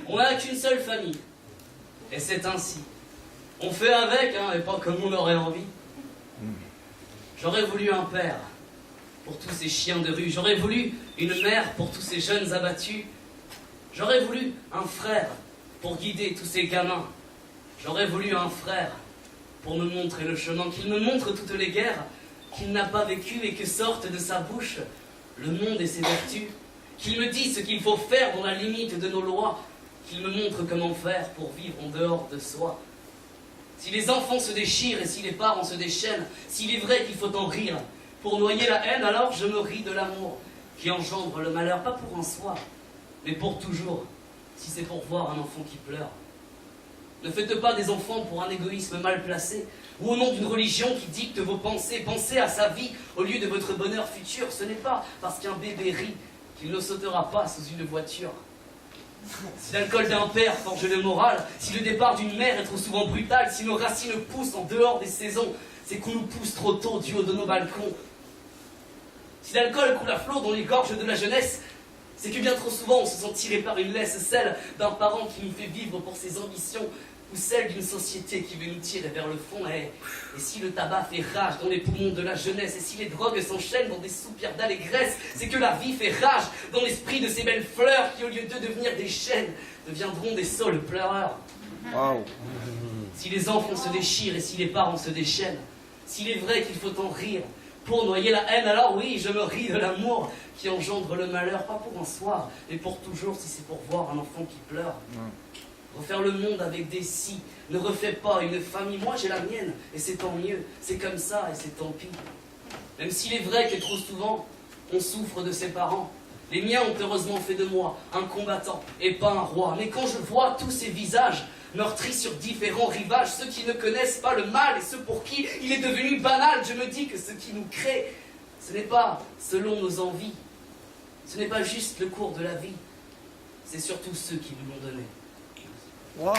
On n'a qu'une seule famille. Et c'est ainsi. On fait avec, hein, et pas comme on aurait envie. J'aurais voulu un père pour tous ces chiens de rue. J'aurais voulu une mère pour tous ces jeunes abattus. J'aurais voulu un frère pour guider tous ces gamins. J'aurais voulu un frère pour me montrer le chemin, qu'il me montre toutes les guerres qu'il n'a pas vécues et que sortent de sa bouche le monde et ses vertus. Qu'il me dise ce qu'il faut faire dans la limite de nos lois. Qu'il me montre comment faire pour vivre en dehors de soi. Si les enfants se déchirent et si les parents se déchaînent, s'il est vrai qu'il faut en rire pour noyer la haine, alors je me ris de l'amour qui engendre le malheur, pas pour un soir, mais pour toujours, si c'est pour voir un enfant qui pleure. Ne faites pas des enfants pour un égoïsme mal placé, ou au nom d'une religion qui dicte vos pensées. Pensez à sa vie au lieu de votre bonheur futur. Ce n'est pas parce qu'un bébé rit qu'il ne sautera pas sous une voiture. Si l'alcool d'un père forge le moral, si le départ d'une mère est trop souvent brutal, si nos racines poussent en dehors des saisons, c'est qu'on nous pousse trop tôt du haut de nos balcons. Si l'alcool coule à flot dans les gorges de la jeunesse, c'est que bien trop souvent on se sent tiré par une laisse, celle d'un parent qui nous fait vivre pour ses ambitions, ou celle d'une société qui veut nous tirer vers le fond. Et si le tabac fait rage dans les poumons de la jeunesse, et si les drogues s'enchaînent dans des soupirs d'allégresse, c'est que la vie fait rage dans l'esprit de ces belles fleurs qui, au lieu de devenir des chênes, deviendront des saules pleureurs. Wow. Si les enfants se déchirent et si les parents se déchaînent, s'il est vrai qu'il faut en rire pour noyer la haine, alors oui, je me ris de l'amour qui engendre le malheur, pas pour un soir, mais pour toujours, si c'est pour voir un enfant qui pleure. Refaire le monde avec des si, ne refais pas une famille. Moi j'ai la mienne, et c'est tant mieux, c'est comme ça, et c'est tant pis. Même s'il est vrai que trop souvent, on souffre de ses parents. Les miens ont heureusement fait de moi un combattant, et pas un roi. Mais quand je vois tous ces visages, meurtris sur différents rivages, ceux qui ne connaissent pas le mal, et ceux pour qui il est devenu banal, je me dis que ce qui nous crée, ce n'est pas selon nos envies, ce n'est pas juste le cours de la vie, c'est surtout ceux qui nous l'ont donné. Wow.